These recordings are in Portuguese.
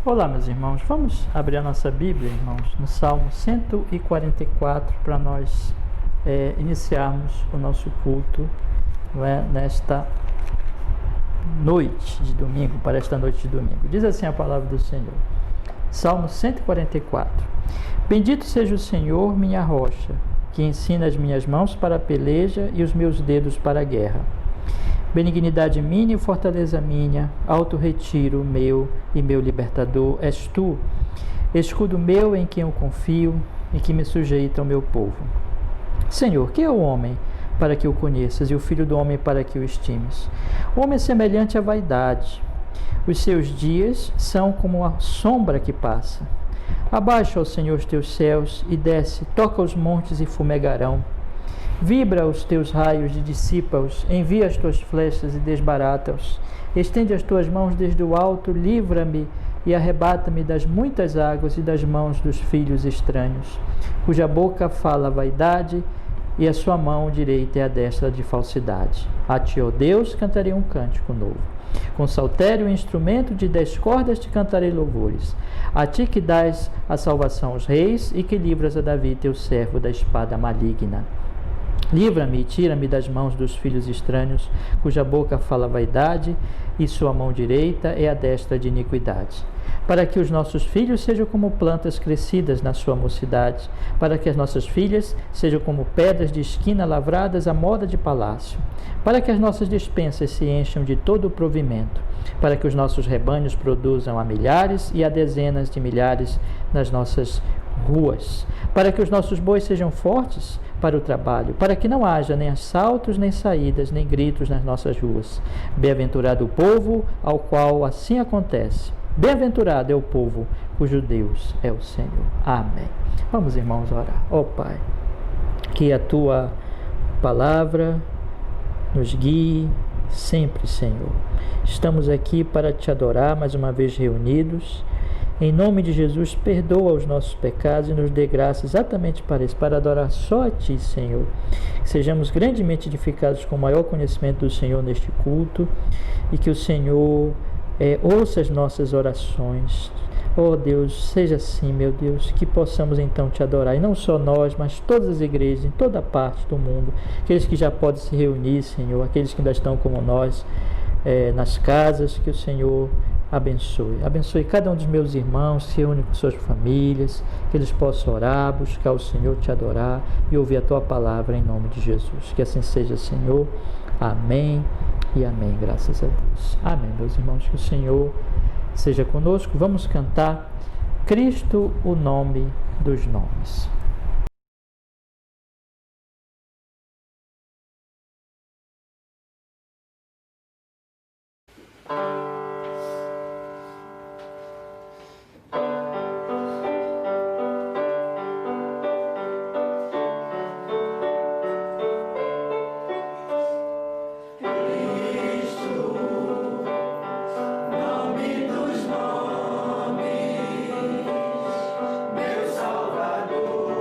Olá, meus irmãos, vamos abrir a nossa Bíblia, irmãos, no Salmo 144, para nós iniciarmos o nosso culto, não é, nesta noite de domingo, para esta noite de domingo. Diz assim a palavra do Senhor, Salmo 144. Bendito seja o Senhor, minha rocha, que ensina as minhas mãos para a peleja e os meus dedos para a guerra. Benignidade minha e fortaleza minha, alto retiro meu e meu libertador és tu, escudo meu em quem eu confio e que me sujeita ao meu povo. Senhor, que é o homem para que o conheças e o filho do homem para que o estimes? O homem é semelhante à vaidade, os seus dias são como a sombra que passa. Abaixa, ó Senhor, os teus céus e desce, toca os montes e fumegarão. Vibra os teus raios e dissipa-os, envia as tuas flechas e desbarata-os. Estende as tuas mãos desde o alto, livra-me e arrebata-me das muitas águas e das mãos dos filhos estranhos, cuja boca fala a vaidade e a sua mão direita é a destra de falsidade. A ti, ó Deus, cantarei um cântico novo. Com saltério e instrumento de 10 cordas te cantarei louvores. A ti que dás a salvação aos reis e que livras a Davi, teu servo, da espada maligna. Livra-me e tira-me das mãos dos filhos estranhos, cuja boca fala vaidade e sua mão direita é a destra de iniquidade. Para que os nossos filhos sejam como plantas crescidas na sua mocidade, para que as nossas filhas sejam como pedras de esquina lavradas à moda de palácio, para que as nossas despensas se encham de todo o provimento, para que os nossos rebanhos produzam a milhares e a dezenas de milhares nas nossas ruas, para que os nossos bois sejam fortes para o trabalho, para que não haja nem assaltos, nem saídas, nem gritos nas nossas ruas. Bem-aventurado o povo ao qual assim acontece. Bem-aventurado é o povo cujo Deus é o Senhor. Amém. Vamos, irmãos, orar. Ó Pai, que a Tua palavra nos guie sempre, Senhor. Estamos aqui para Te adorar, mais uma vez reunidos. Em nome de Jesus, perdoa os nossos pecados e nos dê graça exatamente para isso, para adorar só a Ti, Senhor. Que sejamos grandemente edificados com o maior conhecimento do Senhor neste culto e que o Senhor ouça as nossas orações. Oh Deus, seja assim, meu Deus, que possamos então Te adorar, e não só nós, mas todas as igrejas, em toda parte do mundo, aqueles que já podem se reunir, Senhor, aqueles que ainda estão como nós, nas casas, que o Senhor abençoe cada um dos meus irmãos, se reúne com suas famílias, que eles possam orar, buscar o Senhor, Te adorar e ouvir a Tua palavra em nome de Jesus. Que assim seja, Senhor. Amém e amém, graças a Deus. Amém, meus irmãos, que o Senhor seja conosco. Vamos cantar Cristo, o nome dos nomes. Meu Salvador.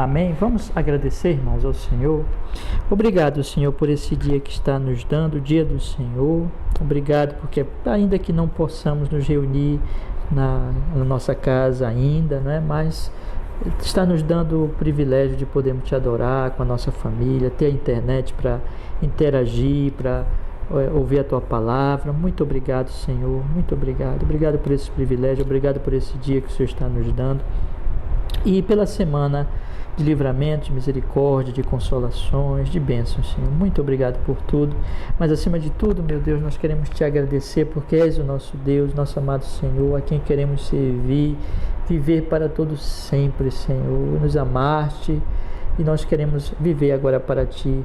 Amém? Vamos agradecer, irmãos, ao Senhor. Obrigado, Senhor, por esse dia que está nos dando, o dia do Senhor. Obrigado porque, ainda que não possamos nos reunir na nossa casa ainda, não é? Mas está nos dando o privilégio de podermos te adorar com a nossa família, ter a internet para interagir, para ouvir a tua palavra. Muito obrigado, Senhor, muito obrigado. Obrigado por esse privilégio, obrigado por esse dia que o Senhor está nos dando e pela semana de livramento, de misericórdia, de consolações, de bênçãos, Senhor. Muito obrigado por tudo, mas acima de tudo, meu Deus, nós queremos te agradecer porque és o nosso Deus, nosso amado Senhor, a quem queremos servir, viver para todos sempre, Senhor. Nos amaste e nós queremos viver agora para ti.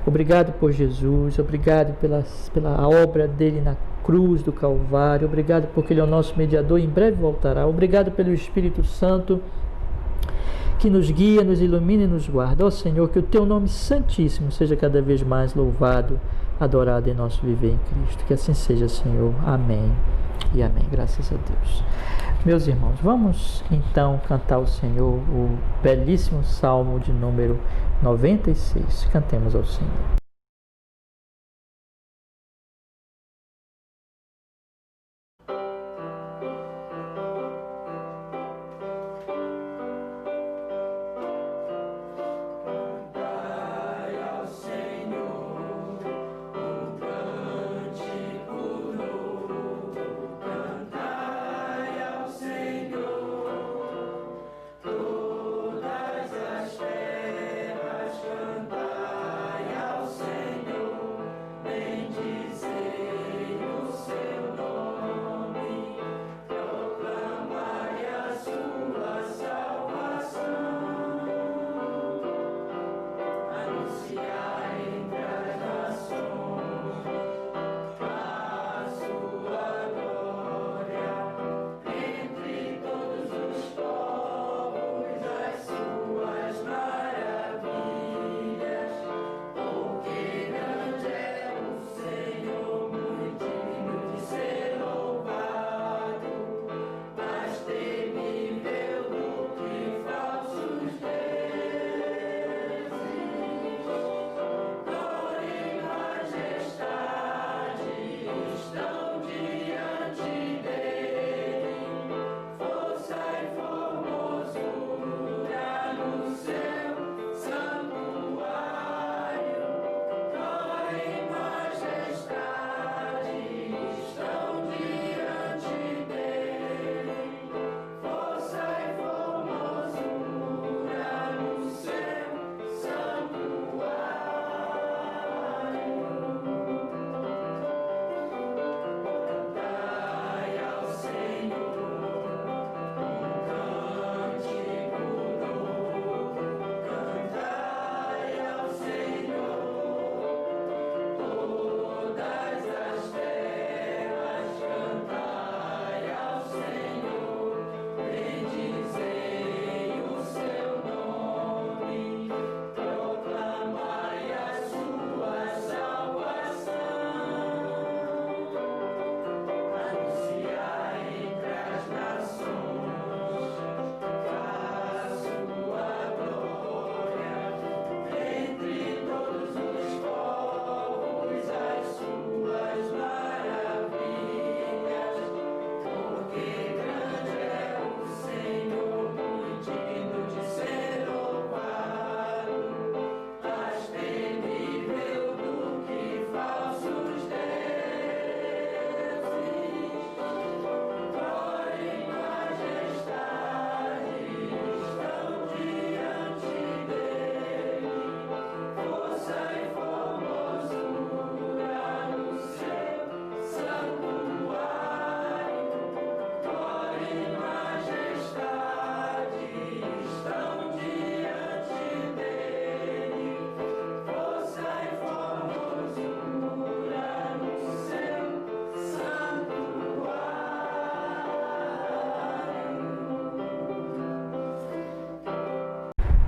Obrigado por Jesus, obrigado pela obra dele na cruz do Calvário, obrigado porque ele é o nosso mediador e em breve voltará. Obrigado pelo Espírito Santo que nos guia, nos ilumina e nos guarda. Ó Senhor, que o teu nome santíssimo seja cada vez mais louvado, adorado em nosso viver em Cristo. Que assim seja, Senhor. Amém e amém. Graças a Deus. Meus irmãos, vamos então cantar ao Senhor o belíssimo Salmo de número 96. Cantemos ao Senhor.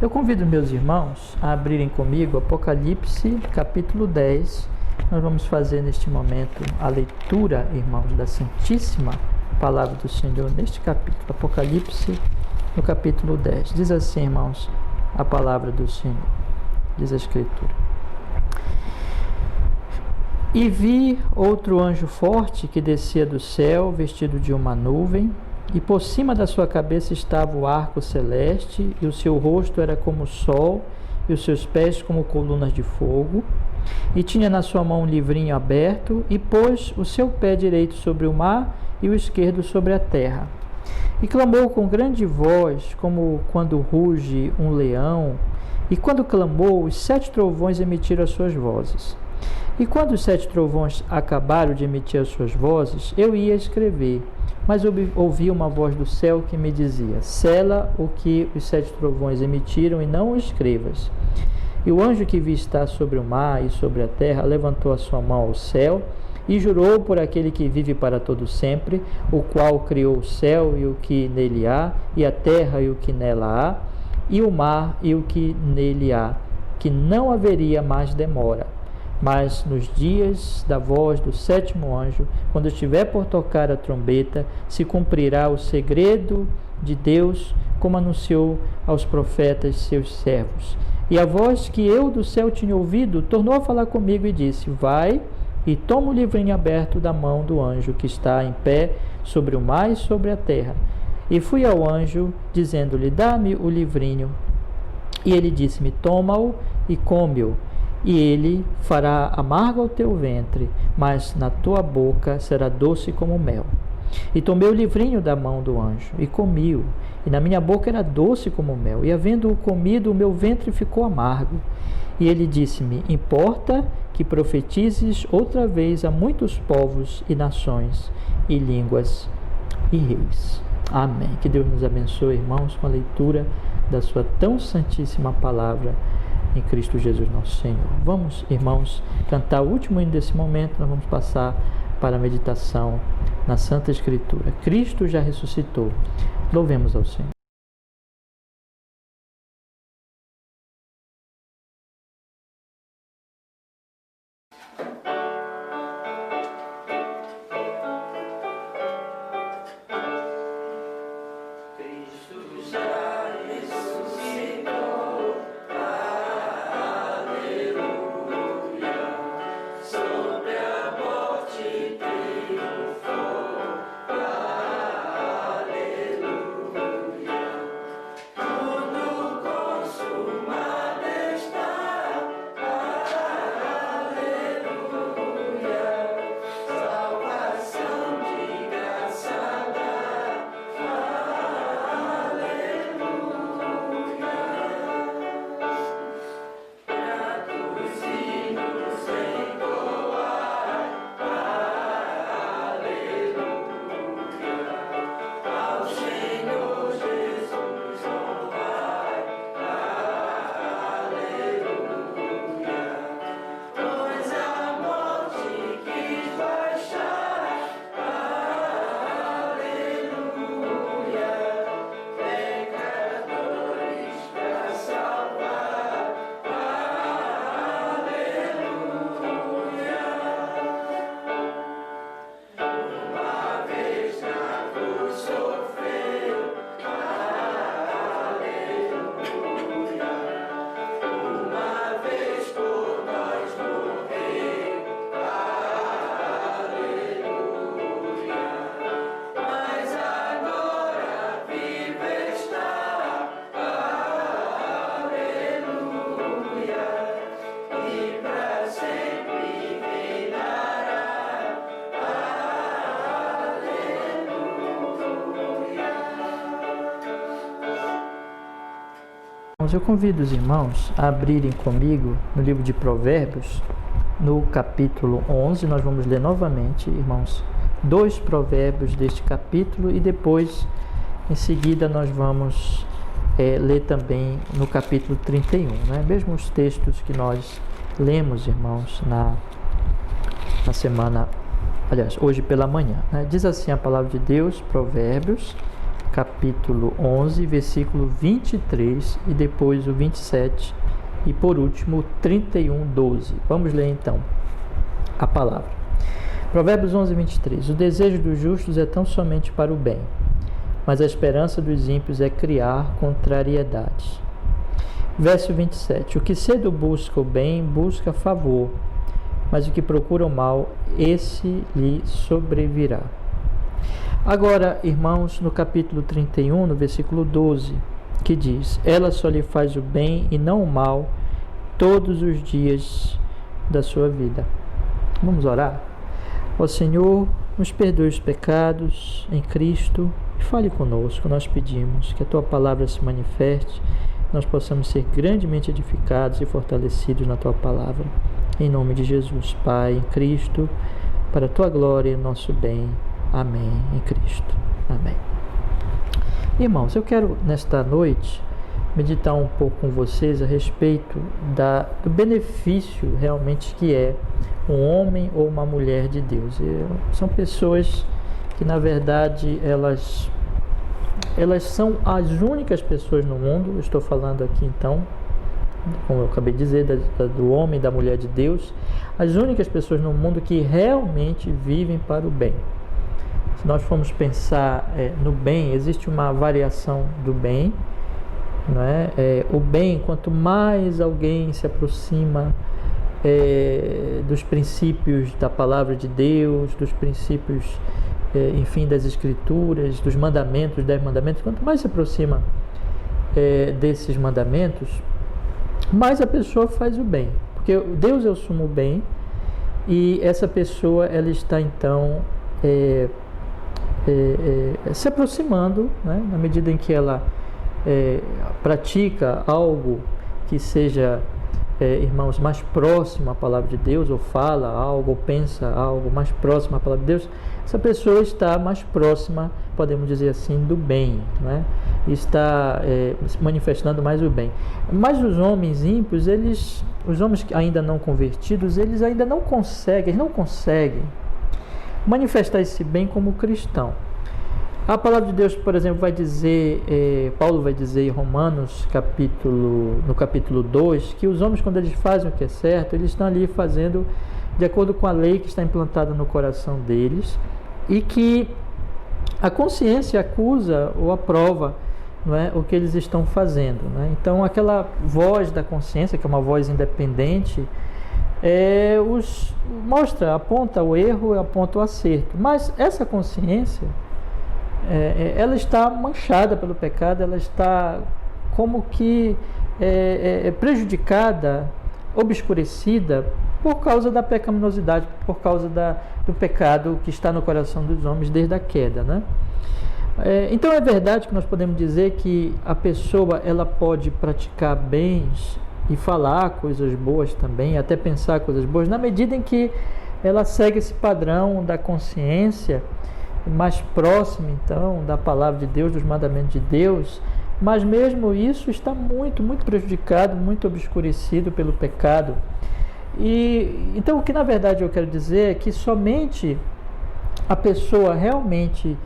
Eu convido meus irmãos a abrirem comigo Apocalipse, capítulo 10. Nós vamos fazer neste momento a leitura, irmãos, da Santíssima Palavra do Senhor neste capítulo. Apocalipse, no capítulo 10. Diz assim, irmãos: a palavra do Senhor. Diz a Escritura: E vi outro anjo forte que descia do céu, vestido de uma nuvem, e por cima da sua cabeça estava o arco celeste, e o seu rosto era como o sol, e os seus pés como colunas de fogo. E tinha na sua mão um livrinho aberto, e pôs o seu pé direito sobre o mar e o esquerdo sobre a terra. E clamou com grande voz, como quando ruge um leão. E quando clamou, os 7 trovões emitiram as suas vozes. E quando os 7 trovões acabaram de emitir as suas vozes, eu ia escrever, mas ouvi uma voz do céu que me dizia: sela o que os 7 trovões emitiram e não o escrevas. E o anjo que vi estar sobre o mar e sobre a terra levantou a sua mão ao céu e jurou por aquele que vive para todo sempre, o qual criou o céu e o que nele há, e a terra e o que nela há, e o mar e o que nele há, que não haveria mais demora. Mas nos dias da voz do 7º anjo, quando estiver por tocar a trombeta, se cumprirá o segredo de Deus, como anunciou aos profetas seus servos. E a voz que eu do céu tinha ouvido tornou a falar comigo e disse: vai e toma o livrinho aberto da mão do anjo que está em pé sobre o mar e sobre a terra. E fui ao anjo, dizendo-lhe: dá-me o livrinho. E ele disse-me: toma-o e come-o. E ele fará amargo ao teu ventre, mas na tua boca será doce como mel. E tomei o livrinho da mão do anjo, e comi-o, e na minha boca era doce como mel, e havendo-o comido, o meu ventre ficou amargo. E ele disse-me: importa que profetizes outra vez a muitos povos e nações, e línguas e reis. Amém. Que Deus nos abençoe, irmãos, com a leitura da sua tão santíssima palavra, em Cristo Jesus nosso Senhor. Vamos, irmãos, cantar o último hino desse momento. Nós vamos passar para a meditação na Santa Escritura. Cristo já ressuscitou. Louvemos ao Senhor. Eu convido os irmãos a abrirem comigo no livro de Provérbios, no capítulo 11. Nós vamos ler novamente, irmãos, 2 provérbios deste capítulo e depois, em seguida, nós vamos ler também no capítulo 31, né? Mesmo os textos que nós lemos, irmãos, na semana, aliás, hoje pela manhã, né? Diz assim a palavra de Deus, Provérbios, capítulo 11, versículo 23 e depois o 27 e por último 31, 12. Vamos ler então a palavra. Provérbios 11, 23. O desejo dos justos é tão somente para o bem, mas a esperança dos ímpios é criar contrariedades. Verso 27. O que cedo busca o bem, busca favor, mas o que procura o mal, esse lhe sobrevirá. Agora, irmãos, no capítulo 31, no versículo 12, que diz: ela só lhe faz o bem e não o mal todos os dias da sua vida. Vamos orar? Ó Senhor, nos perdoe os pecados em Cristo e fale conosco. Nós pedimos que a Tua palavra se manifeste, nós possamos ser grandemente edificados e fortalecidos na Tua palavra. Em nome de Jesus, Pai, em Cristo, para a Tua glória e nosso bem. Amém. Em Cristo. Amém. Irmãos, eu quero nesta noite meditar um pouco com vocês a respeito do benefício realmente que é um homem ou uma mulher de Deus. São pessoas que, na verdade, elas são as únicas pessoas no mundo. Eu estou falando aqui, então, como eu acabei de dizer, do homem e da mulher de Deus, as únicas pessoas no mundo que realmente vivem para o bem. Se nós formos pensar no bem, existe uma variação do bem, não é? O bem, quanto mais alguém se aproxima dos princípios da palavra de Deus, dos princípios, enfim, das Escrituras, dos mandamentos, dos 10 mandamentos, quanto mais se aproxima desses mandamentos, mais a pessoa faz o bem, porque Deus é o sumo bem, e essa pessoa ela está então se aproximando, né, na medida em que ela pratica algo que seja, irmãos, mais próximo à palavra de Deus, ou fala algo, ou pensa algo mais próximo à palavra de Deus, essa pessoa está mais próxima, podemos dizer assim, do bem, né? Está manifestando mais o bem. Mas os homens ímpios, os homens ainda não convertidos, eles ainda não conseguem manifestar esse bem como cristão. A palavra de Deus, por exemplo, vai dizer, Paulo vai dizer em Romanos, no capítulo 2, que os homens, quando eles fazem o que é certo, eles estão ali fazendo de acordo com a lei que está implantada no coração deles, e que a consciência acusa ou aprova, não é, o que eles estão fazendo, né? Então, aquela voz da consciência, que é uma voz independente, aponta o erro e aponta o acerto. Mas essa consciência, ela está manchada pelo pecado, ela está como que prejudicada, obscurecida por causa da pecaminosidade, por causa do pecado que está no coração dos homens desde a queda, né? Então é verdade que nós podemos dizer que a pessoa ela pode praticar bens e falar coisas boas também, até pensar coisas boas, na medida em que ela segue esse padrão da consciência mais próximo, então, da palavra de Deus, dos mandamentos de Deus. Mas mesmo isso está muito, muito prejudicado, muito obscurecido pelo pecado. E então, o que na verdade eu quero dizer é que somente a pessoa realmente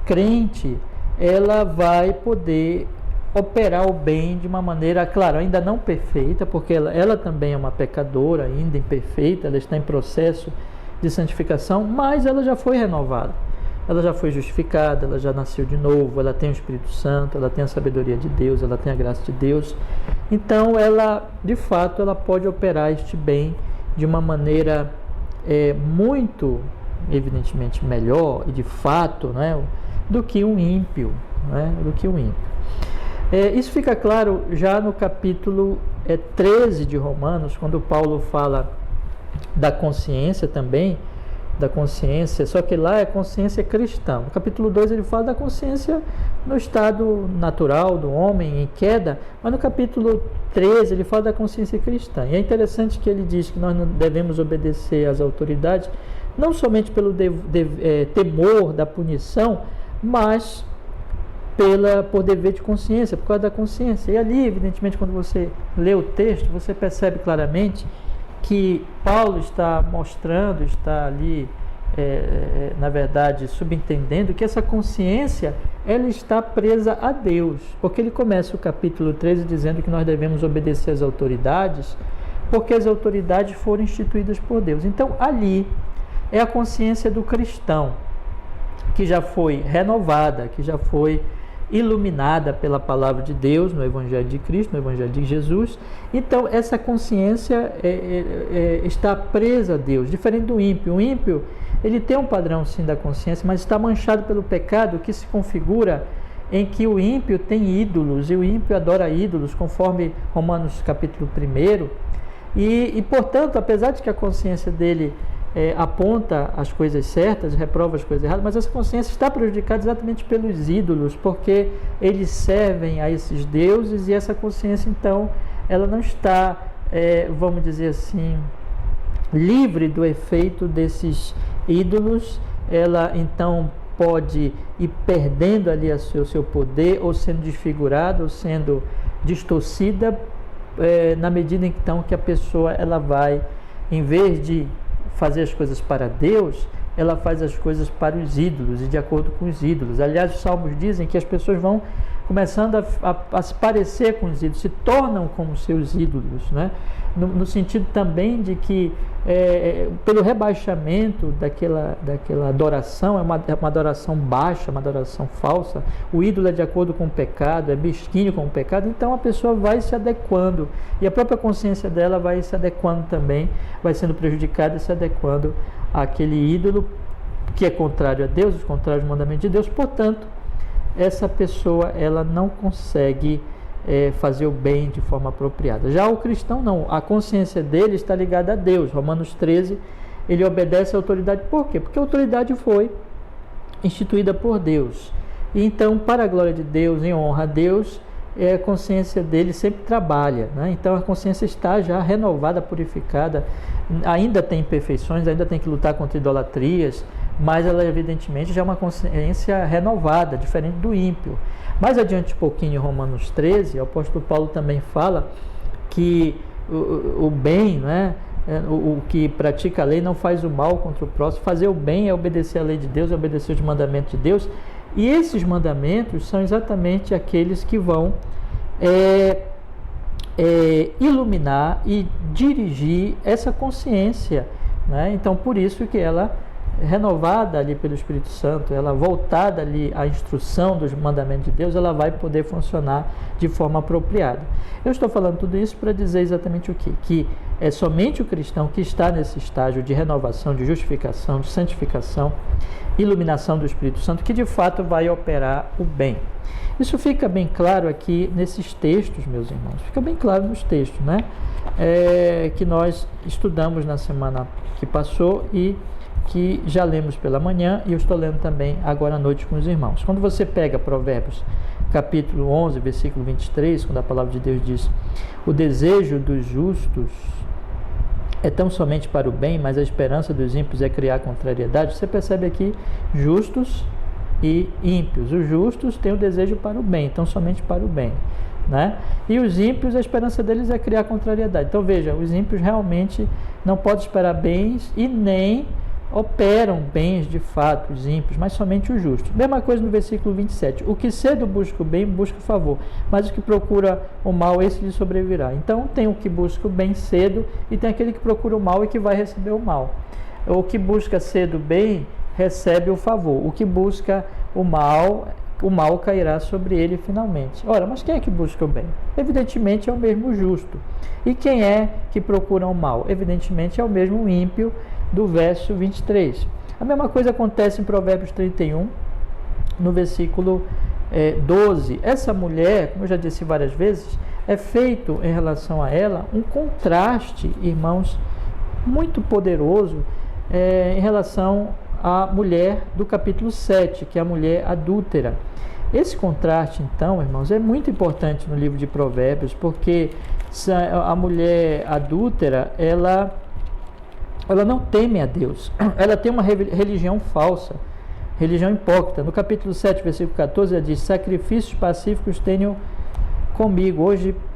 crente, ela vai poder operar o bem de uma maneira, claro, ainda não perfeita, porque ela também é uma pecadora, ainda imperfeita, ela está em processo de santificação, mas ela já foi renovada, ela já foi justificada, ela já nasceu de novo, ela tem o Espírito Santo, ela tem a sabedoria de Deus, ela tem a graça de Deus. Então ela, de fato, ela pode operar este bem de uma maneira muito, evidentemente, melhor e de fato, né, do que um ímpio, né, do que um ímpio. Isso fica claro já no capítulo 13 de Romanos, quando Paulo fala da consciência também, da consciência, só que lá é consciência cristã. No capítulo 2 ele fala da consciência no estado natural do homem, em queda, mas no capítulo 13 ele fala da consciência cristã. E é interessante que ele diz que nós não devemos obedecer às autoridades, não somente pelo temor da punição, mas por dever de consciência, por causa da consciência. E ali, evidentemente, quando você lê o texto, você percebe claramente que Paulo está mostrando, está ali, na verdade, subentendendo que essa consciência, ela está presa a Deus, porque ele começa o capítulo 13 dizendo que nós devemos obedecer às autoridades, porque as autoridades foram instituídas por Deus. Então, ali é a consciência do cristão, que já foi renovada, que já foi iluminada pela palavra de Deus, no Evangelho de Cristo, no Evangelho de Jesus. Então, essa consciência está presa a Deus, diferente do ímpio. O ímpio, ele tem um padrão, sim, da consciência, mas está manchado pelo pecado, que se configura em que o ímpio tem ídolos, e o ímpio adora ídolos, conforme Romanos capítulo 1. E, portanto, apesar de que a consciência dele aponta as coisas certas, reprova as coisas erradas, mas essa consciência está prejudicada exatamente pelos ídolos, porque eles servem a esses deuses, e essa consciência, então, ela não está, vamos dizer assim, livre do efeito desses ídolos. Ela, então, pode ir perdendo ali o seu poder, ou sendo desfigurada, ou sendo distorcida, na medida, então, que a pessoa ela vai, em vez de fazer as coisas para Deus, ela faz as coisas para os ídolos e de acordo com os ídolos. Aliás, os salmos dizem que as pessoas vão começando a se parecer com os ídolos, se tornam como seus ídolos, né? No sentido também de que pelo rebaixamento daquela adoração, é uma adoração baixa, uma adoração falsa. O ídolo é de acordo com o pecado, é mesquinho com o pecado, então a pessoa vai se adequando, e a própria consciência dela vai se adequando também, vai sendo prejudicada e se adequando àquele ídolo que é contrário a Deus, contrário ao mandamento de Deus. Portanto, essa pessoa ela não consegue fazer o bem de forma apropriada. Já o cristão não, a consciência dele está ligada a Deus. Romanos 13, ele obedece à autoridade. Por quê? Porque a autoridade foi instituída por Deus. E então, para a glória de Deus, em honra a Deus, a consciência dele sempre trabalha, né? Então a consciência está já renovada, purificada, ainda tem imperfeições, ainda tem que lutar contra idolatrias, mas ela evidentemente já é uma consciência renovada, diferente do ímpio. Mais adiante um pouquinho, em Romanos 13, o apóstolo Paulo também fala que o bem, né, o que pratica a lei não faz o mal contra o próximo. Fazer o bem é obedecer a lei de Deus, é obedecer os mandamentos de Deus, e esses mandamentos são exatamente aqueles que vão iluminar e dirigir essa consciência, né? Então, por isso que ela, renovada ali pelo Espírito Santo, ela voltada ali à instrução dos mandamentos de Deus, ela vai poder funcionar de forma apropriada. Eu estou falando tudo isso para dizer exatamente o quê? Que é somente o cristão que está nesse estágio de renovação, de justificação, de santificação, iluminação do Espírito Santo, que de fato vai operar o bem. Isso fica bem claro aqui nesses textos, meus irmãos, fica bem claro nos textos, né? Que nós estudamos na semana que passou e que já lemos pela manhã, e eu estou lendo também agora à noite com os irmãos. Quando você pega Provérbios capítulo 11, versículo 23, quando a palavra de Deus diz: o desejo dos justos é tão somente para o bem, mas a esperança dos ímpios é criar contrariedade. Você percebe aqui justos e ímpios. Os justos têm o desejo para o bem, então somente para o bem, né? E os ímpios, a esperança deles é criar contrariedade. Então veja, os ímpios realmente não podem esperar bens e nem operam bens de fato, os ímpios, mas somente os justos. Mesma coisa no versículo 27. O que cedo busca o bem, busca o favor, mas o que procura o mal, esse lhe sobrevirá. Então tem o que busca o bem cedo e tem aquele que procura o mal e que vai receber o mal. O que busca cedo o bem, recebe o favor. O que busca o mal cairá sobre ele finalmente. Ora, mas quem é que busca o bem? Evidentemente é o mesmo justo. E quem é que procura o mal? Evidentemente é o mesmo ímpio do verso 23. A mesma coisa acontece em Provérbios 31, no versículo 12. Essa mulher, como eu já disse várias vezes, é feito em relação a ela um contraste, irmãos, muito poderoso em relação à mulher do capítulo 7, que é a mulher adúltera. Esse contraste, então, irmãos, é muito importante no livro de Provérbios, porque a mulher adúltera, ela não teme a Deus, ela tem uma religião falsa, religião hipócrita. No capítulo 7, versículo 14, ela diz: sacrifícios pacíficos tenho comigo,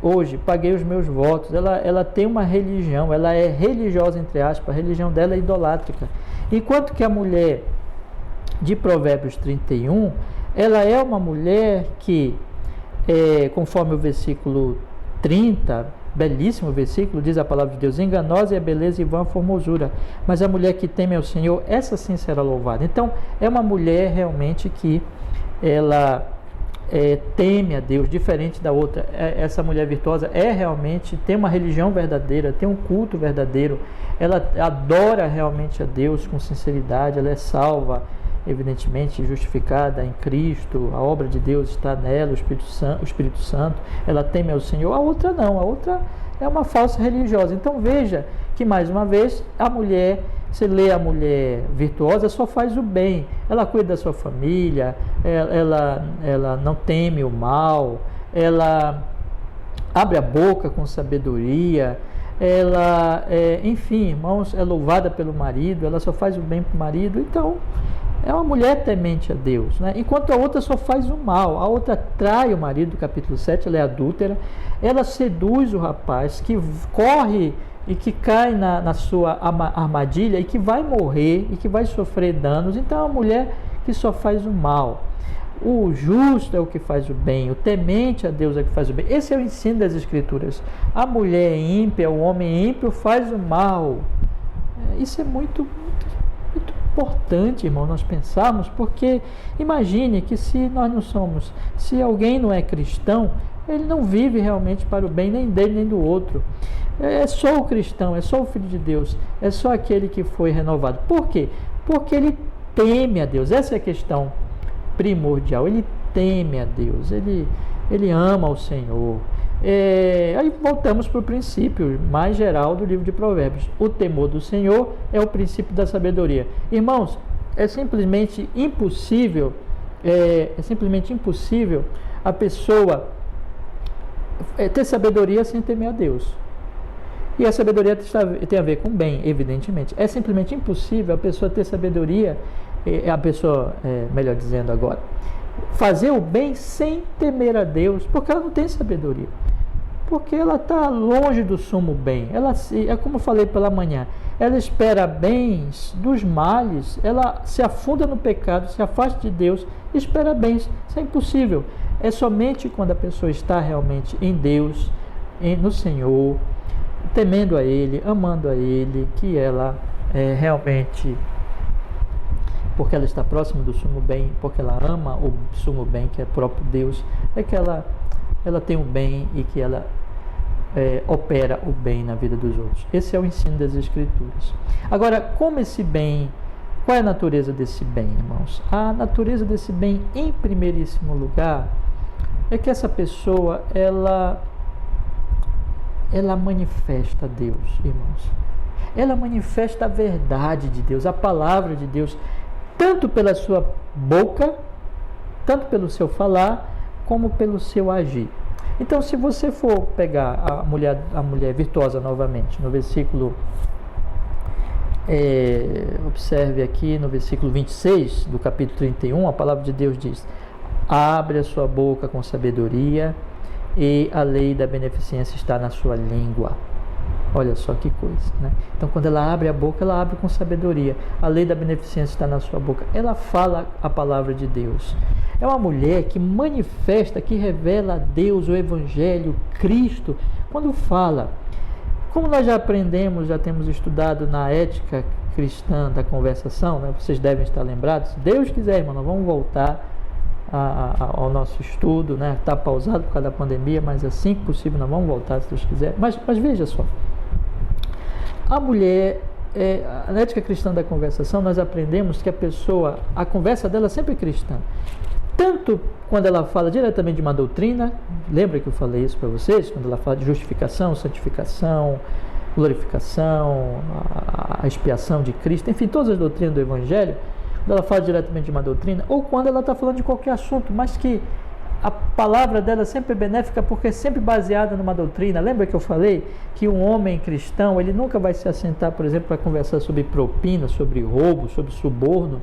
hoje paguei os meus votos. Ela tem uma religião, ela é religiosa, entre aspas, a religião dela é idolátrica. Enquanto que a mulher de Provérbios 31, ela é uma mulher que, conforme o versículo 30, belíssimo versículo, diz a palavra de Deus: enganosa é a beleza e vã a formosura, mas a mulher que teme ao Senhor, essa sim será louvada. Então, é uma mulher realmente que ela teme a Deus, diferente da outra. Essa mulher virtuosa realmente, tem uma religião verdadeira, tem um culto verdadeiro, ela adora realmente a Deus com sinceridade, ela é salva, evidentemente justificada em Cristo, a obra de Deus está nela, o Espírito Santo, ela teme ao Senhor. A outra não, a outra é uma falsa religiosa. Então veja que, mais uma vez, a mulher, você lê a mulher virtuosa, só faz o bem, ela cuida da sua família, ela não teme o mal, ela abre a boca com sabedoria, ela, enfim, irmãos, é louvada pelo marido, ela só faz o bem para o marido. Então é uma mulher temente a Deus, né? Enquanto a outra só faz o mal, a outra trai o marido, capítulo 7, ela é adúltera, ela seduz o rapaz que corre e que cai na sua armadilha e que vai morrer e que vai sofrer danos. Então é uma mulher que só faz o mal. O justo é o que faz o bem, o temente a Deus é o que faz o bem. Esse é o ensino das Escrituras. A mulher ímpia, o homem ímpio faz o mal. Isso é muito importante, irmão, nós pensarmos, porque imagine que se alguém não é cristão, ele não vive realmente para o bem nem dele nem do outro. É só o cristão, é só o Filho de Deus, é só aquele que foi renovado. Por quê? Porque ele teme a Deus. Essa é a questão primordial. Ele teme a Deus, ele ama o Senhor. Aí voltamos para o princípio mais geral do livro de Provérbios. O temor do Senhor é o princípio da sabedoria. Irmãos, é simplesmente impossível a pessoa ter sabedoria sem temer a Deus. E a sabedoria tem a ver com bem, evidentemente. É simplesmente impossível a pessoa ter sabedoria, melhor dizendo agora, fazer o bem sem temer a Deus, porque ela não tem sabedoria. Porque ela está longe do sumo bem. É como eu falei pela manhã, ela espera bens dos males, ela se afunda no pecado, se afasta de Deus, espera bens. Isso é impossível. É somente quando a pessoa está realmente em Deus, no Senhor, temendo a Ele, amando a Ele, que ela realmente, porque ela está próxima do sumo bem, porque ela ama o sumo bem, que é próprio Deus, é que ela tem o bem e que ela opera o bem na vida dos outros. Esse é o ensino das Escrituras. Agora, como esse bem, qual é a natureza desse bem, irmãos? A natureza desse bem, em primeiríssimo lugar, é que essa pessoa, ela manifesta Deus, irmãos. Ela manifesta a verdade de Deus, a palavra de Deus, tanto pela sua boca, tanto pelo seu falar, como pelo seu agir. Então, se você for pegar a mulher virtuosa novamente, no versículo, observe aqui no versículo 26 do capítulo 31, a palavra de Deus diz: abre a sua boca com sabedoria e a lei da beneficência está na sua língua. Olha só que coisa, né? Então, quando ela abre a boca, ela abre com sabedoria. A lei da beneficência está na sua boca. Ela fala a palavra de Deus. É uma mulher que manifesta, que revela a Deus, o Evangelho, Cristo, quando fala. Como nós já aprendemos, já temos estudado na ética cristã da conversação, né? Vocês devem estar lembrados. Se Deus quiser, irmão, nós vamos voltar ao nosso estudo, né? Está pausado por causa da pandemia, mas assim que possível nós vamos voltar, se Deus quiser. Mas veja só, a mulher, na ética cristã da conversação, nós aprendemos que a conversa dela sempre é cristã. Tanto quando ela fala diretamente de uma doutrina, lembra que eu falei isso para vocês? Quando ela fala de justificação, santificação, glorificação, a expiação de Cristo, enfim, todas as doutrinas do Evangelho, quando ela fala diretamente de uma doutrina, ou quando ela está falando de qualquer assunto, mas que a palavra dela sempre é benéfica porque é sempre baseada numa doutrina. Lembra que eu falei que um homem cristão, ele nunca vai se assentar, por exemplo, para conversar sobre propina, sobre roubo, sobre suborno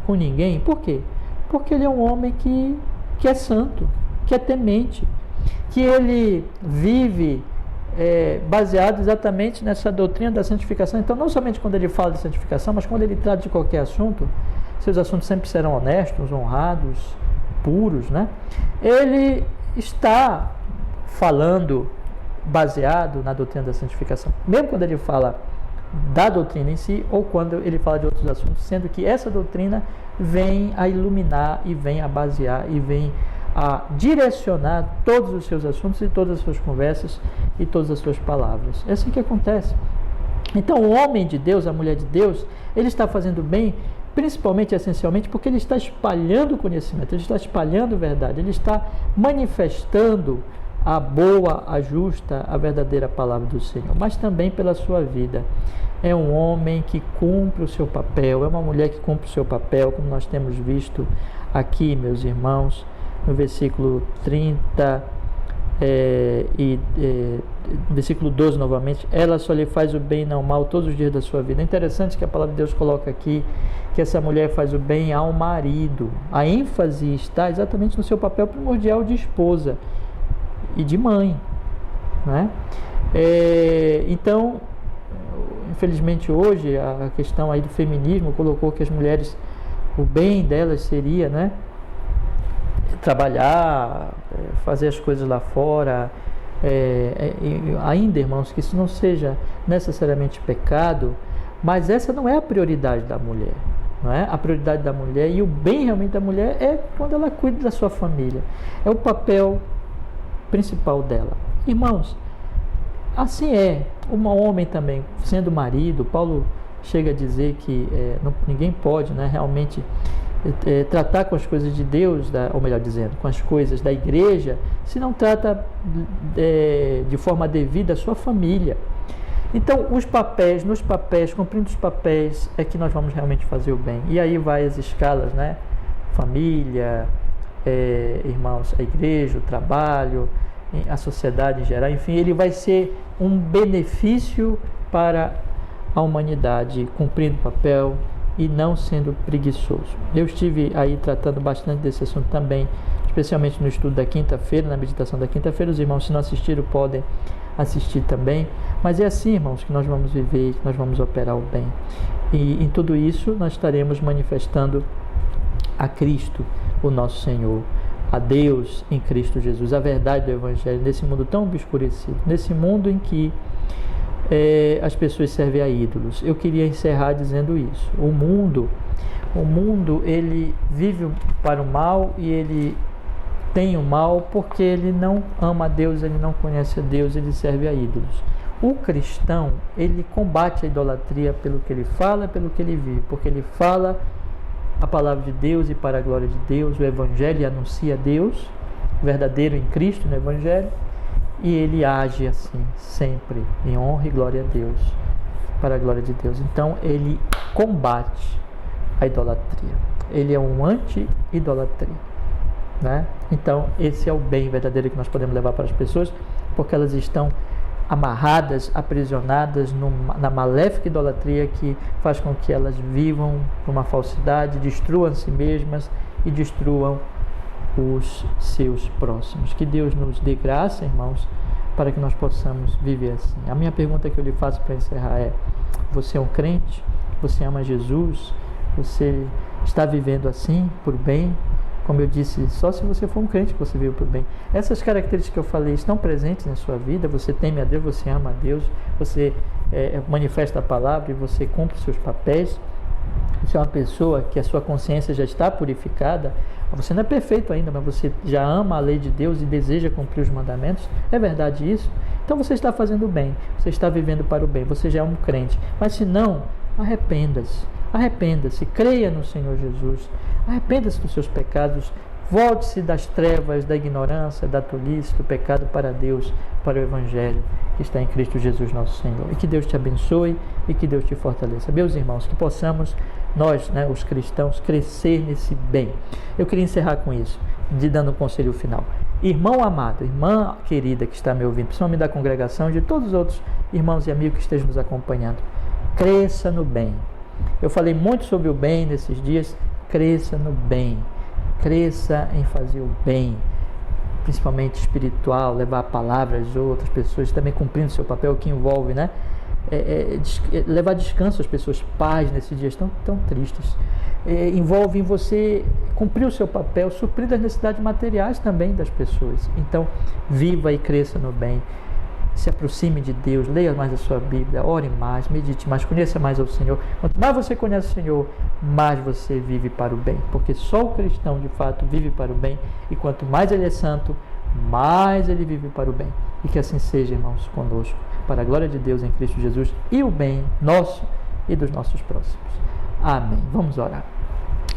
com ninguém? Por quê? Porque ele é um homem que é santo, que é temente, que ele vive baseado exatamente nessa doutrina da santificação. Então, não somente quando ele fala de santificação, mas quando ele trata de qualquer assunto, seus assuntos sempre serão honestos, honrados, puros, né? Ele está falando baseado na doutrina da santificação, mesmo quando ele fala da doutrina em si, ou quando ele fala de outros assuntos, sendo que essa doutrina vem a iluminar e vem a basear e vem a direcionar todos os seus assuntos e todas as suas conversas e todas as suas palavras. É assim que acontece. Então, o homem de Deus, a mulher de Deus, ele está fazendo bem, principalmente, essencialmente, porque ele está espalhando conhecimento, ele está espalhando verdade, ele está manifestando a boa, a justa, a verdadeira palavra do Senhor, mas também pela sua vida. É um homem que cumpre o seu papel, é uma mulher que cumpre o seu papel, como nós temos visto aqui, meus irmãos, no versículo 30 no versículo 12 novamente, ela só lhe faz o bem e não o mal todos os dias da sua vida. É interessante que a palavra de Deus coloca aqui que essa mulher faz o bem ao marido. A ênfase está exatamente no seu papel primordial de esposa e de mãe, né? Então, infelizmente hoje a questão aí do feminismo colocou que as mulheres, o bem delas seria, né, trabalhar, fazer as coisas lá fora, ainda, irmãos, que isso não seja necessariamente pecado, mas essa não é a prioridade da mulher, não é? A prioridade da mulher e o bem realmente da mulher é quando ela cuida da sua família, é o papel principal dela. Irmãos, assim é um homem também, sendo marido. Paulo chega a dizer que ninguém pode, né, realmente tratar com as coisas de Deus, ou melhor dizendo, com as coisas da igreja, se não trata de forma devida a sua família. Então, nos papéis, cumprindo os papéis, é que nós vamos realmente fazer o bem. E aí vai as escalas, né? Família, irmãos, a igreja, o trabalho, a sociedade em geral, enfim, ele vai ser um benefício para a humanidade, cumprindo o papel e não sendo preguiçoso. Eu estive aí tratando bastante desse assunto também, especialmente no estudo da quinta-feira, na meditação da quinta-feira. Os irmãos, se não assistiram, podem assistir também. Mas é assim, irmãos, que nós vamos viver, que nós vamos operar o bem. E em tudo isso nós estaremos manifestando a Cristo, o nosso Senhor, a Deus em Cristo Jesus, a verdade do Evangelho, nesse mundo tão obscurecido, nesse mundo em que as pessoas servem a ídolos. Eu queria encerrar dizendo isso. O mundo, ele vive para o mal e ele tem o mal porque ele não ama a Deus, ele não conhece a Deus, ele serve a ídolos. O cristão, ele combate a idolatria pelo que ele fala, pelo que ele vive, porque ele fala a palavra de Deus e para a glória de Deus, o Evangelho, e anuncia Deus, verdadeiro em Cristo no Evangelho, e ele age assim, sempre, em honra e glória a Deus, para a glória de Deus. Então, ele combate a idolatria. Ele é um anti-idolatria, né? Então, esse é o bem verdadeiro que nós podemos levar para as pessoas, porque elas estão amarradas, aprisionadas na maléfica idolatria que faz com que elas vivam por uma falsidade, destruam a si mesmas e destruam os seus próximos. Que Deus nos dê graça, irmãos, para que nós possamos viver assim. A minha pergunta que eu lhe faço para encerrar é: você é um crente? Você ama Jesus? Você está vivendo assim, por bem? Como eu disse, só se você for um crente que você vive por bem. Essas características que eu falei estão presentes na sua vida. Você teme a Deus, você ama a Deus, você manifesta a palavra e você cumpre os seus papéis. Você é uma pessoa que a sua consciência já está purificada. Você não é perfeito ainda, mas você já ama a lei de Deus e deseja cumprir os mandamentos. É verdade isso? Então você está fazendo o bem, você está vivendo para o bem, você já é um crente. Mas se não, arrependa-se. Arrependa-se, creia no Senhor Jesus, arrependa-se dos seus pecados, volte-se das trevas, da ignorância, da tolice, do pecado para Deus, para o Evangelho que está em Cristo Jesus nosso Senhor. E que Deus te abençoe e que Deus te fortaleça. Meus irmãos, que possamos nós, né, os cristãos, crescer nesse bem. Eu queria encerrar com isso, dando um conselho final. Irmão amado, irmã querida que está me ouvindo, principalmente da congregação e de todos os outros irmãos e amigos que estejam nos acompanhando, cresça no bem. Eu falei muito sobre o bem nesses dias. Cresça no bem, cresça em fazer o bem, principalmente espiritual, levar a palavra às outras pessoas, também cumprindo seu papel, que envolve, né? Levar descanso às pessoas. Paz nesses dias tão tristes, envolve em você cumprir o seu papel, suprir as necessidades materiais também das pessoas. Então, viva e cresça no bem, se aproxime de Deus, leia mais a sua Bíblia, ore mais, medite mais, conheça mais ao Senhor. Quanto mais você conhece o Senhor, mais você vive para o bem, porque só o cristão de fato vive para o bem, e quanto mais ele é santo, mais ele vive para o bem. E que assim seja, irmãos, conosco, para a glória de Deus em Cristo Jesus e o bem nosso e dos nossos próximos. Amém. Vamos orar.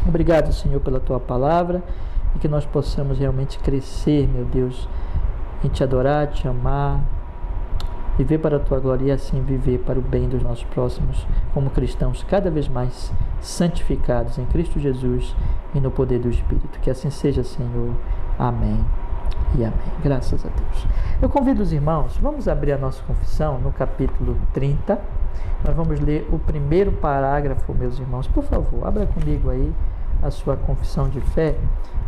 Obrigado, Senhor, pela tua palavra, e que nós possamos realmente crescer, meu Deus, em te adorar, te amar, viver para a tua glória e assim viver para o bem dos nossos próximos, como cristãos cada vez mais santificados em Cristo Jesus e no poder do Espírito. Que assim seja, Senhor. Amém e amém. Graças a Deus. Eu convido os irmãos, vamos abrir a nossa confissão no capítulo 30. Nós vamos ler o primeiro parágrafo, meus irmãos. Por favor, abra comigo aí a sua confissão de fé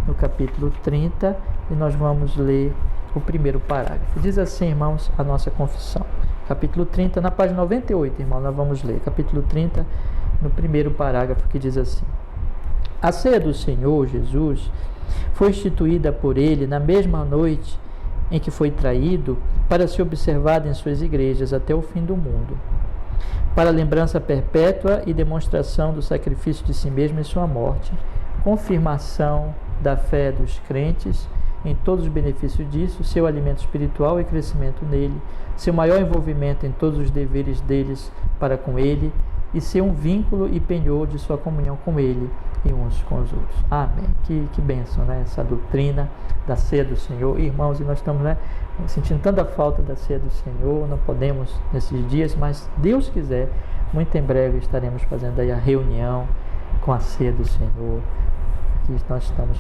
no capítulo 30 e nós vamos ler o primeiro parágrafo. Diz assim, irmãos, a nossa confissão. Capítulo 30, na página 98, irmão, nós vamos ler. Capítulo 30, no primeiro parágrafo, que diz assim: a ceia do Senhor Jesus foi instituída por ele na mesma noite em que foi traído, para ser observada em suas igrejas até o fim do mundo, para lembrança perpétua e demonstração do sacrifício de si mesmo em sua morte, confirmação da fé dos crentes em todos os benefícios disso, seu alimento espiritual e crescimento nele, seu maior envolvimento em todos os deveres deles para com ele, e ser um vínculo e penhor de sua comunhão com ele e uns com os outros. Amém. Que bênção, né? Essa doutrina da ceia do Senhor. Irmãos, e nós estamos, né, sentindo tanta falta da ceia do Senhor, não podemos nesses dias, mas Deus quiser, muito em breve estaremos fazendo aí a reunião com a ceia do Senhor, que nós estamos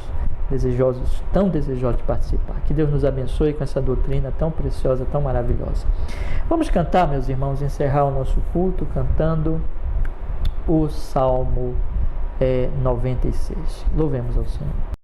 desejosos, tão desejosos de participar. Que Deus nos abençoe com essa doutrina tão preciosa, tão maravilhosa. Vamos cantar, meus irmãos, encerrar o nosso culto cantando o Salmo 96. Louvemos ao Senhor.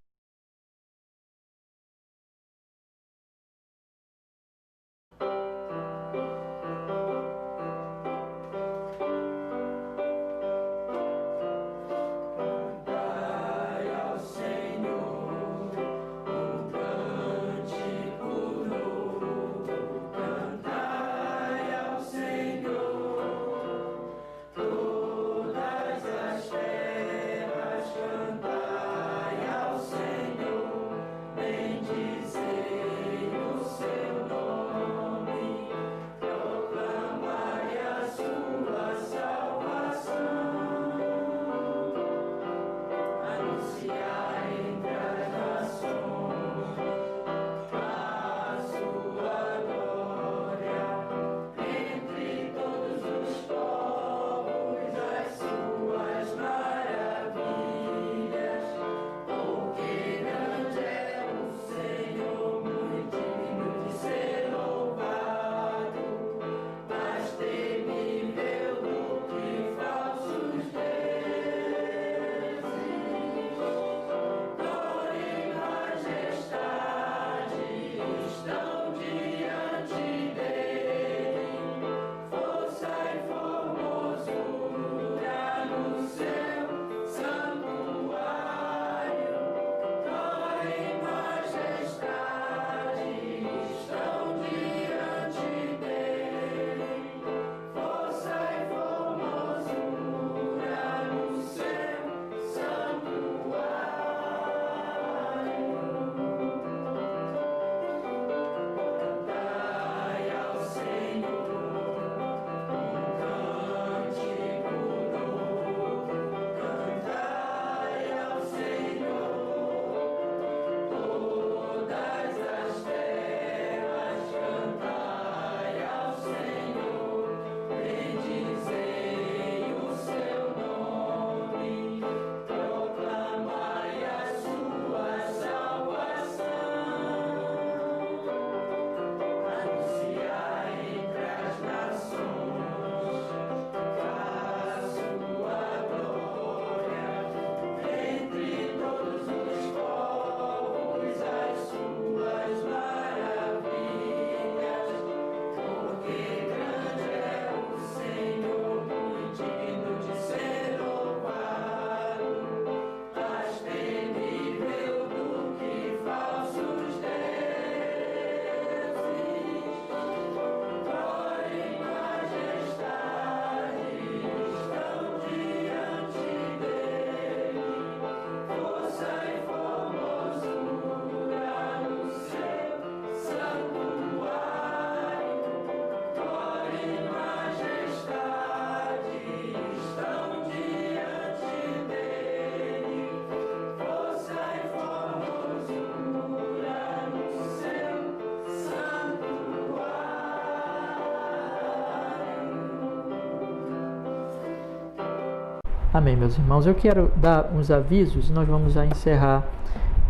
Amém, meus irmãos. Eu quero dar uns avisos e nós vamos já encerrar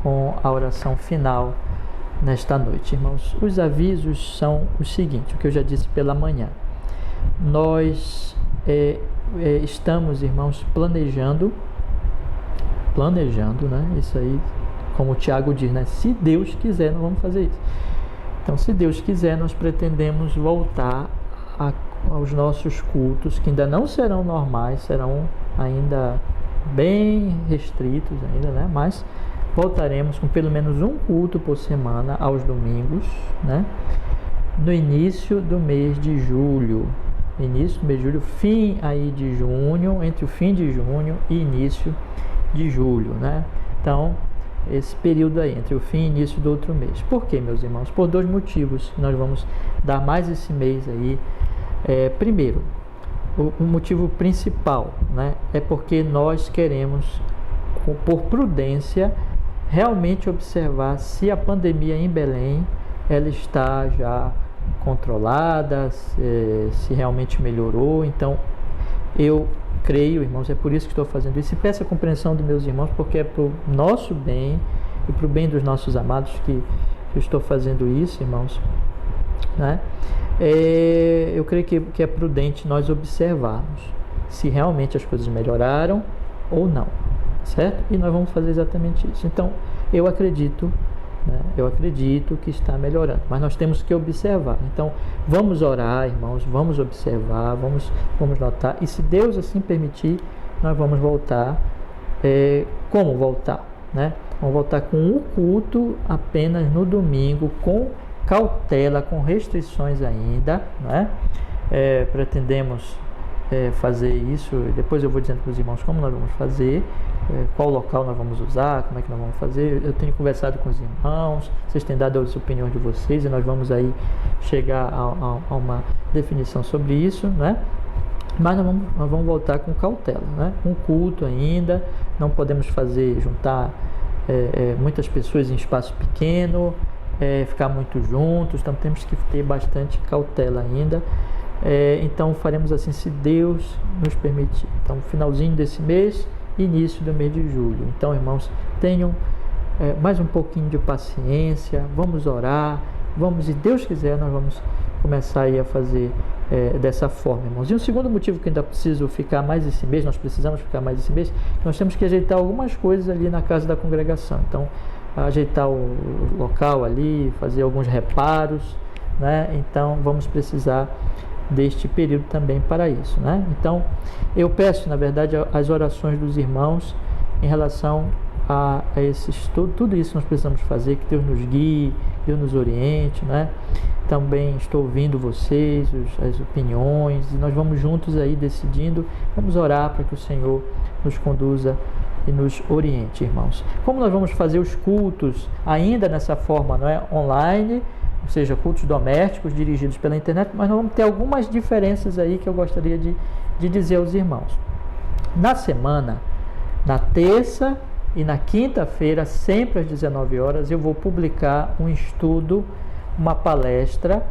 com a oração final nesta noite, irmãos. Os avisos são o seguinte, o que eu já disse pela manhã. Nós estamos, irmãos, planejando, né? Isso aí, como o Tiago diz, né? Se Deus quiser, nós vamos fazer isso. Então, se Deus quiser, nós pretendemos voltar aos nossos cultos, que ainda não serão normais, serão ainda bem restritos ainda, né? Mas voltaremos com pelo menos um culto por semana aos domingos, né? No início do mês de julho. Fim aí de junho, entre o fim de junho e início de julho, né? Então, esse período aí, entre o fim e início do outro mês. Por quê, meus irmãos? Por dois motivos. Nós vamos dar mais esse mês aí. Primeiro, o motivo principal, né? É porque nós queremos, por prudência, realmente observar se a pandemia em Belém ela está já controlada, se realmente melhorou. Então, eu creio, irmãos, é por isso que estou fazendo isso, e peço a compreensão dos meus irmãos, porque é para o nosso bem e para o bem dos nossos amados que eu estou fazendo isso, irmãos, né? Eu creio que é prudente nós observarmos se realmente as coisas melhoraram ou não, certo? E nós vamos fazer exatamente isso. Então, eu acredito, né? Eu acredito que está melhorando, mas nós temos que observar. Então, vamos orar, irmãos, vamos observar, vamos notar, e se Deus assim permitir, nós vamos voltar. Como voltar, né? Vamos voltar com um culto apenas no domingo, com cautela, com restrições ainda, né? Pretendemos fazer isso, depois eu vou dizendo para os irmãos como nós vamos fazer, qual local nós vamos usar, como é que nós vamos fazer. Eu tenho conversado com os irmãos, vocês têm dado as opiniões de vocês, e nós vamos aí chegar a uma definição sobre isso, né? Mas nós vamos voltar com cautela, né? Um culto ainda, não podemos juntar muitas pessoas em espaço pequeno, ficar muito juntos, então temos que ter bastante cautela ainda. Então faremos assim se Deus nos permitir. Então, finalzinho desse mês, início do mês de julho. Então, irmãos, tenham mais um pouquinho de paciência, vamos orar, se Deus quiser, nós vamos começar aí a fazer dessa forma, irmãos. E um segundo motivo que ainda preciso ficar mais esse mês, nós precisamos ficar mais esse mês, nós temos que ajeitar algumas coisas ali na casa da congregação. Então, ajeitar o local ali, fazer alguns reparos, né? Então, vamos precisar deste período também para isso, né? Então, eu peço, na verdade, as orações dos irmãos em relação a tudo isso nós precisamos fazer, que Deus nos guie, Deus nos oriente, né? Também estou ouvindo vocês, as opiniões, e nós vamos juntos aí decidindo, vamos orar para que o Senhor nos conduza e nos oriente, irmãos. Como nós vamos fazer os cultos ainda nessa forma, não é? Online, ou seja, cultos domésticos dirigidos pela internet, mas nós vamos ter algumas diferenças aí que eu gostaria de dizer aos irmãos. Na semana, na terça e na quinta-feira, sempre às 19 horas, eu vou publicar um estudo, uma palestra,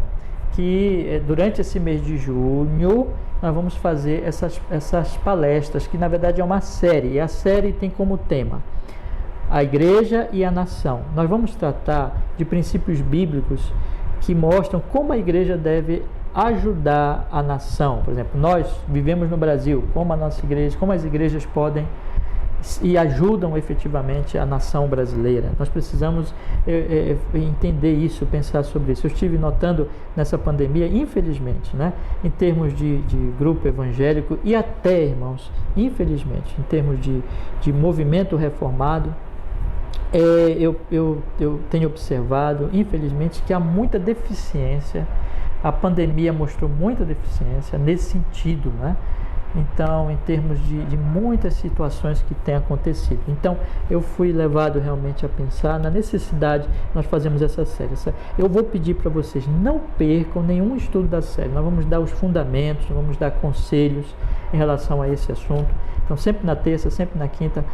que durante esse mês de junho nós vamos fazer essas palestras, que na verdade é uma série, e a série tem como tema a igreja e a nação. Nós vamos tratar de princípios bíblicos que mostram como a igreja deve ajudar a nação. Por exemplo, nós vivemos no Brasil, como a nossa igreja, como as igrejas podem e ajudam efetivamente a nação brasileira. Nós precisamos entender isso, pensar sobre isso. Eu estive notando nessa pandemia, infelizmente, né, em termos de grupo evangélico e até, irmãos, infelizmente, em termos de movimento reformado, eu tenho observado, infelizmente, que há muita deficiência. A pandemia mostrou muita deficiência nesse sentido, né? Então, em termos de muitas situações que têm acontecido. Então, eu fui levado realmente a pensar na necessidade de nós fazermos essa série. Eu vou pedir para vocês, não percam nenhum estudo da série. Nós vamos dar os fundamentos, vamos dar conselhos em relação a esse assunto. Então, sempre na terça, sempre na quinta,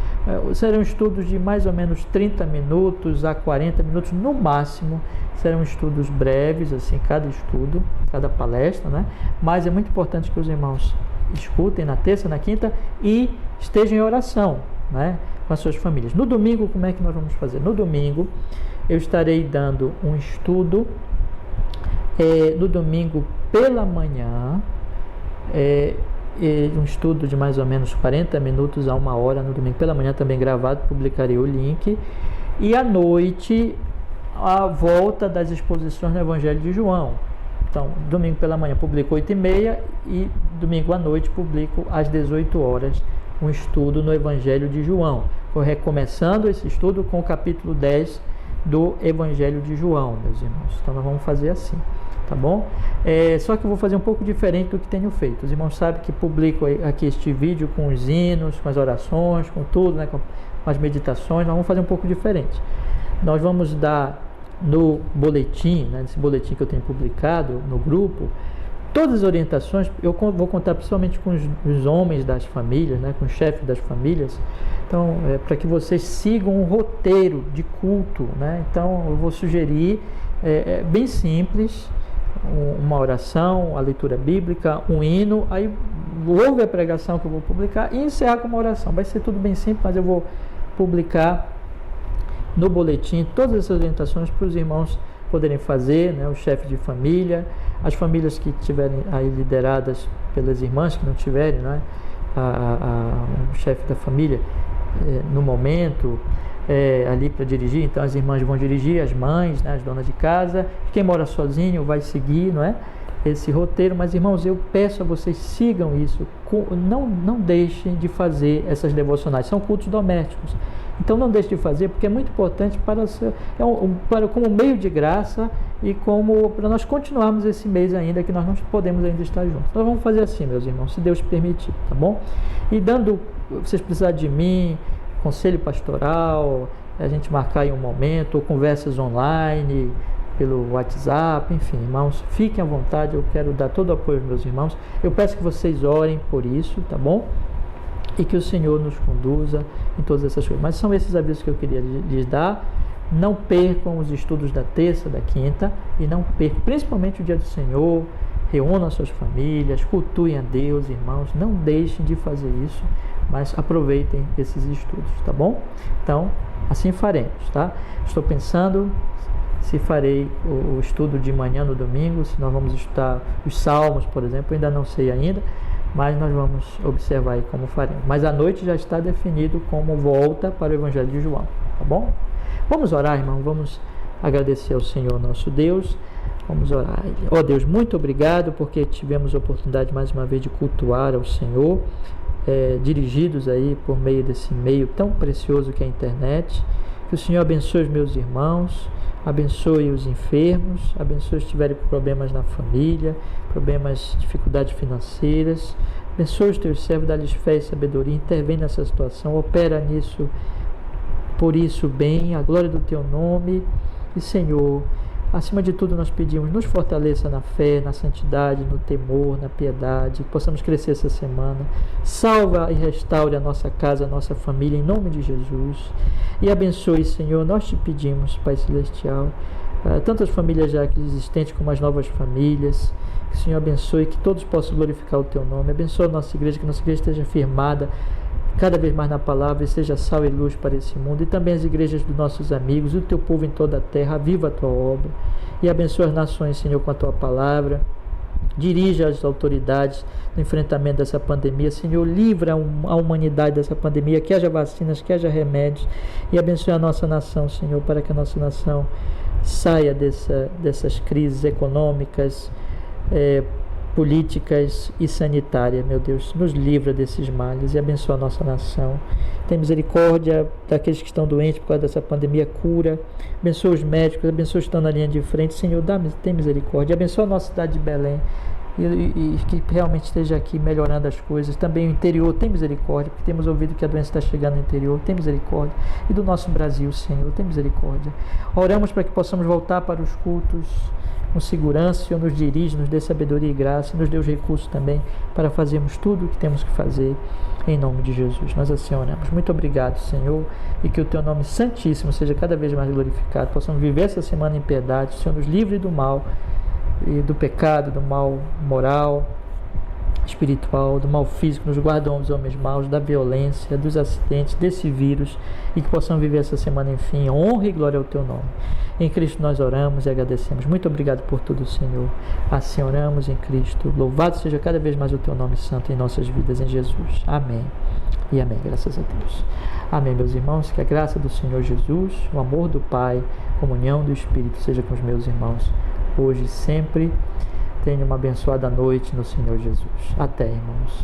serão estudos de mais ou menos 30 minutos a 40 minutos, no máximo. Serão estudos breves, assim, cada estudo, cada palestra, né? Mas é muito importante que os irmãos escutem na terça, na quinta e estejam em oração, né, com as suas famílias. No domingo, como é que nós vamos fazer? No domingo, eu estarei dando um estudo, no domingo pela manhã, um estudo de mais ou menos 40 minutos a 1 hora, no domingo pela manhã, também gravado, publicarei o link. E à noite, a volta das exposições no Evangelho de João. Então, domingo pela manhã publico 8h30 e domingo à noite publico às 18 horas um estudo no Evangelho de João. Estou recomeçando esse estudo com o capítulo 10 do Evangelho de João, meus irmãos. Então, nós vamos fazer assim, tá bom? Só que eu vou fazer um pouco diferente do que tenho feito. Os irmãos sabem que publico aqui este vídeo com os hinos, com as orações, com tudo, né, com as meditações. Nós vamos fazer um pouco diferente. Nós vamos dar no boletim, né, nesse boletim que eu tenho publicado no grupo, todas as orientações. Eu vou contar principalmente com os homens das famílias, né, com os chefes das famílias. Então, para que vocês sigam um roteiro de culto, né? Então, eu vou sugerir, bem simples, uma oração, a leitura bíblica, um hino, aí ouve a pregação que eu vou publicar e encerrar com uma oração. Vai ser tudo bem simples, mas eu vou publicar no boletim todas essas orientações para os irmãos poderem fazer, né, o chefe de família, as famílias que estiverem aí lideradas pelas irmãs, que não tiverem, né, o chefe da família no momento ali para dirigir. Então as irmãs vão dirigir, as mães, né, as donas de casa. Quem mora sozinho vai seguir, não é, esse roteiro. Mas, irmãos, eu peço a vocês, sigam isso, não deixem de fazer essas devocionais, são cultos domésticos. Então não deixe de fazer, porque é muito importante como meio de graça e como para nós continuarmos esse mês ainda, que nós não podemos ainda estar juntos. Nós vamos fazer assim, meus irmãos, se Deus permitir, tá bom? E vocês precisarem de mim, conselho pastoral, a gente marcar em um momento, ou conversas online, pelo WhatsApp, enfim, irmãos, fiquem à vontade, eu quero dar todo o apoio aos meus irmãos. Eu peço que vocês orem por isso, tá bom? E que o Senhor nos conduza em todas essas coisas. Mas são esses avisos que eu queria lhes dar. Não percam os estudos da terça, da quinta, e não percam, principalmente o dia do Senhor. Reúnam suas famílias, cultuem a Deus, irmãos. Não deixem de fazer isso, mas aproveitem esses estudos, tá bom? Então, assim faremos, tá? Estou pensando se farei o estudo de manhã no domingo, se nós vamos estudar os Salmos, por exemplo, eu ainda não sei ainda, mas nós vamos observar aí como faremos. Mas à noite já está definido como volta para o Evangelho de João, tá bom? Vamos orar, irmão, vamos agradecer ao Senhor nosso Deus, vamos orar. Ó Deus, muito obrigado porque tivemos a oportunidade mais uma vez de cultuar ao Senhor, dirigidos aí por meio desse meio tão precioso que é a internet. Que o Senhor abençoe os meus irmãos, abençoe os enfermos, abençoe os que tiverem problemas na família, problemas, dificuldades financeiras. Abençoe os teus servos, dá-lhes fé e sabedoria, intervém nessa situação, opera nisso, por isso bem, a glória do teu nome. E, Senhor, acima de tudo nós pedimos, nos fortaleça na fé, na santidade, no temor, na piedade, que possamos crescer essa semana. Salva e restaure a nossa casa, a nossa família, em nome de Jesus. E abençoe, Senhor, nós te pedimos, Pai Celestial, tanto as famílias já existentes como as novas famílias, que o Senhor abençoe, que todos possam glorificar o teu nome. Abençoa a nossa igreja, que a nossa igreja esteja firmada cada vez mais na palavra e seja sal e luz para esse mundo, e também as igrejas dos nossos amigos e o teu povo em toda a terra. Aviva a tua obra e abençoa as nações, Senhor, com a tua palavra. Dirija as autoridades no enfrentamento dessa pandemia, Senhor, livra a humanidade dessa pandemia, que haja vacinas, que haja remédios, e abençoe a nossa nação, Senhor, para que a nossa nação saia dessas crises econômicas, políticas e sanitárias. Meu Deus, nos livra desses males e abençoa a nossa nação. Tem misericórdia daqueles que estão doentes por causa dessa pandemia, cura. Abençoa os médicos, abençoa os que estão na linha de frente. Senhor, tem misericórdia. Abençoa a nossa cidade de Belém e que realmente esteja aqui melhorando as coisas. Também o interior, tem misericórdia, porque temos ouvido que a doença está chegando no interior. Tem misericórdia. E do nosso Brasil, Senhor, tem misericórdia. Oramos para que possamos voltar para os cultos com segurança. O Senhor nos dirige, nos dê sabedoria e graça, nos dê os recursos também para fazermos tudo o que temos que fazer, em nome de Jesus. Nós assim oramos. Muito obrigado, Senhor, e que o teu nome santíssimo seja cada vez mais glorificado. Possamos viver essa semana em piedade. O Senhor nos livre do mal, e do pecado, do mal moral, espiritual, do mal físico, nos guarda dos homens maus, da violência, dos acidentes, desse vírus, e que possamos viver essa semana, enfim, honra e glória ao Teu nome. Em Cristo nós oramos e agradecemos. Muito obrigado por tudo, Senhor. Assim oramos em Cristo. Louvado seja cada vez mais o Teu nome santo em nossas vidas, em Jesus. Amém. E amém, graças a Deus. Amém, meus irmãos, que a graça do Senhor Jesus, o amor do Pai, a comunhão do Espírito seja com os meus irmãos, hoje e sempre. Tenha uma abençoada noite no Senhor Jesus. Até, irmãos.